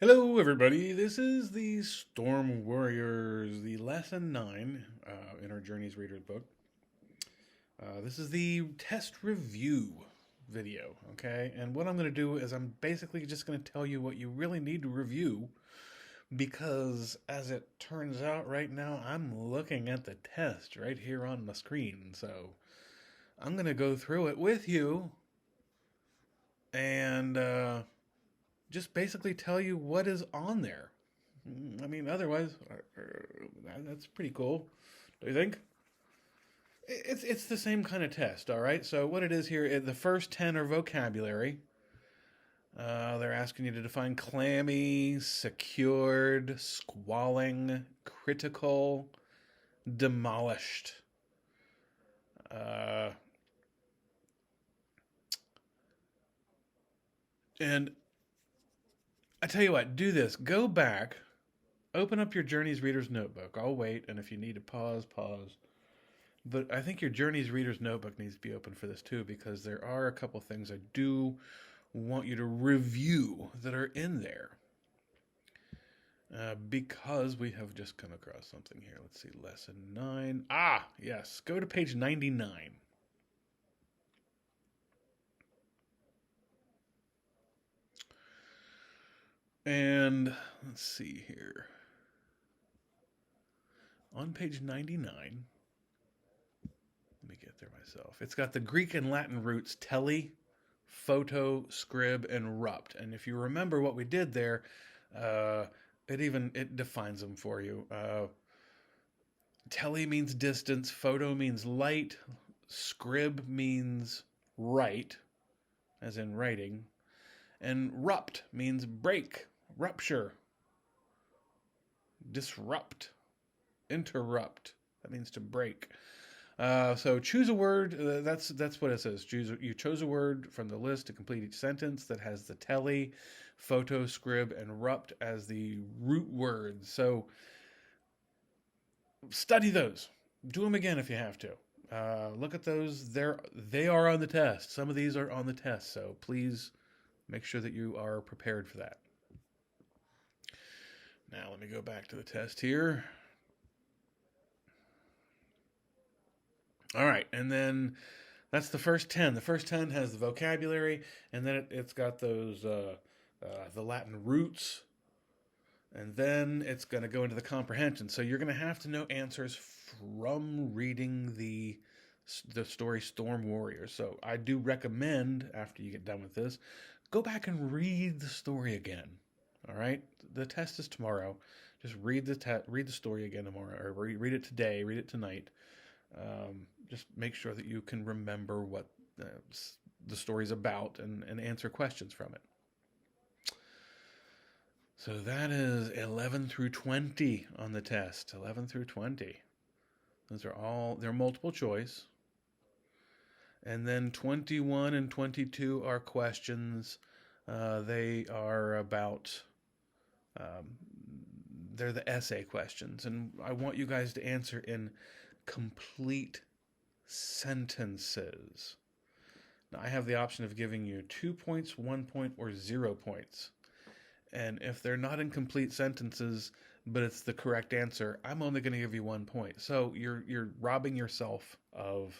Hello, everybody. This is the Storm Warriors, the Lesson 9 in our Journeys Readers book. This is the test review video, okay? And what I'm going to do is I'm basically just going to tell you what you really need to review because, as it turns out right now, I'm looking at the test right here on my screen. So I'm going to go through it with you and just basically tell you what is on there. I mean, otherwise, that's pretty cool. Do you think? It's the same kind of test, all right. So what it is here, the first 10 are vocabulary. They're asking you to define clammy, secured, squalling, critical, demolished. Uh, and I tell you what, do this. Go back, open up your Journeys Reader's Notebook. I'll wait, and if you need to pause, pause. But I think your Journeys Reader's Notebook needs to be open for this too, because there are a couple things I do want you to review that are in there. Because we have just come across something here. Let's see, lesson 9. Ah, yes. Go to page 99. And let's see here. On page 99, let me get there myself. It's got the Greek and Latin roots tele, photo, scrib, and rupt. And if you remember what we did there, it defines them for you. Tele means distance, photo means light, scrib means write, as in writing, and rupt means break, rupture, disrupt, interrupt. That means to break. So choose a word. That's what it says. You chose a word from the list to complete each sentence that has the tele, photo, scrib, and rupt as the root words. So study those. Do them again if you have to. Look at those. They are on the test. Some of these are on the test. So please make sure that you are prepared for that. Now let me go back to the test here. All right, and then that's the first 10. The first 10 has the vocabulary, and then it's got those the Latin roots, and then it's going to go into the comprehension. So you're going to have to know answers from reading the story Storm Warriors. So I do recommend, after you get done with this, go back and read the story again. All right, the test is tomorrow. Just read the story again tomorrow, or read it today, read it tonight. Just make sure that you can remember what the story's about and answer questions from it. So that is 11 through 20 on the test. 11 through 20. They're multiple choice. And then 21 and 22 are questions. They are about, they're the essay questions. And I want you guys to answer in complete sentences. Now, I have the option of giving you 2 points, 1 point, or 0 points. And if they're not in complete sentences, but it's the correct answer, I'm only going to give you 1 point. So you're robbing yourself of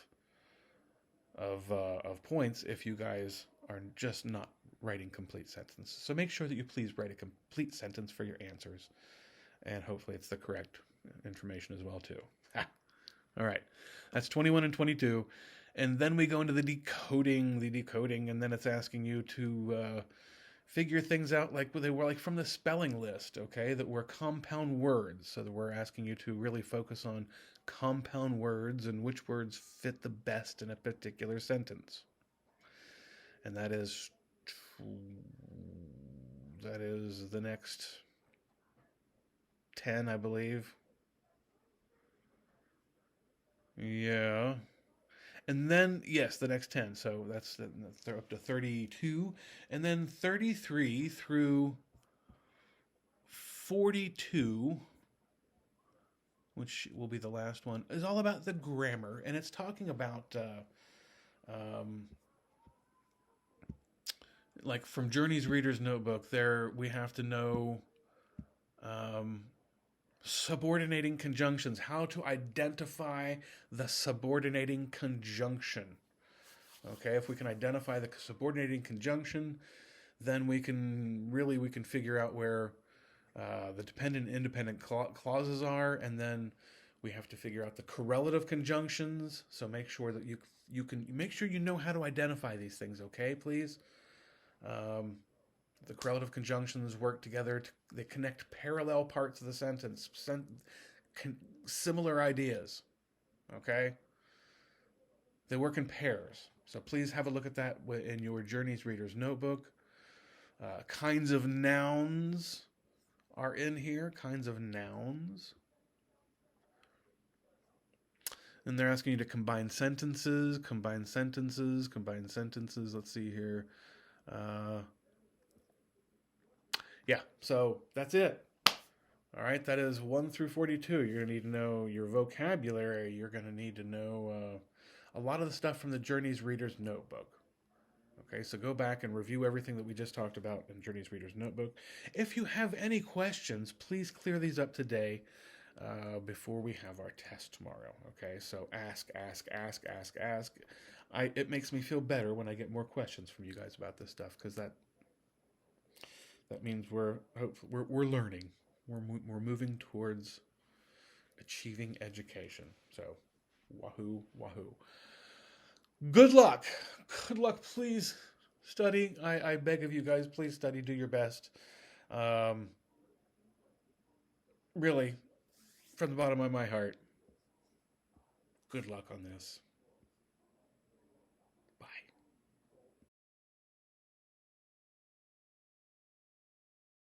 points if you guys are just not writing complete sentences. So make sure that you please write a complete sentence for your answers, and hopefully it's the correct information as well too. All right, that's 21 and 22. And then we go into the decoding, and then it's asking you to figure things out like they were like from the spelling list, okay, that were compound words. So that we're asking you to really focus on compound words and which words fit the best in a particular sentence. And that is the next 10, I believe. Yeah. And then, yes, the next 10. So they're up to 32. And then 33 through 42, which will be the last one, is all about the grammar. And it's talking about, like from Journey's Reader's Notebook, there we have to know um, subordinating conjunctions, how to identify the subordinating conjunction. Okay, if we can identify the subordinating conjunction, then we can figure out where the dependent and independent clauses are, and then we have to figure out the correlative conjunctions. So make sure that you can make sure you know how to identify these things. Okay, please. Um, the correlative conjunctions work together. They connect parallel parts of the sentence, similar ideas. Okay, they work in pairs. So please have a look at that in your Journeys Reader's Notebook. Kinds of nouns are in here. Kinds of nouns. And they're asking you to combine sentences, combine sentences, combine sentences. Let's see here. Yeah, so that's it. All right, that is 1 through 42. You're going to need to know your vocabulary. You're going to need to know a lot of the stuff from the Journeys Reader's Notebook. Okay, so go back and review everything that we just talked about in Journeys Reader's Notebook. If you have any questions, please clear these up today before we have our test tomorrow. Okay, so ask. It makes me feel better when I get more questions from you guys about this stuff, because that means we're learning. We're moving towards achieving education. So, wahoo. Good luck. Good luck. Please study. I beg of you guys, please study. Do your best. Really, from the bottom of my heart, good luck on this.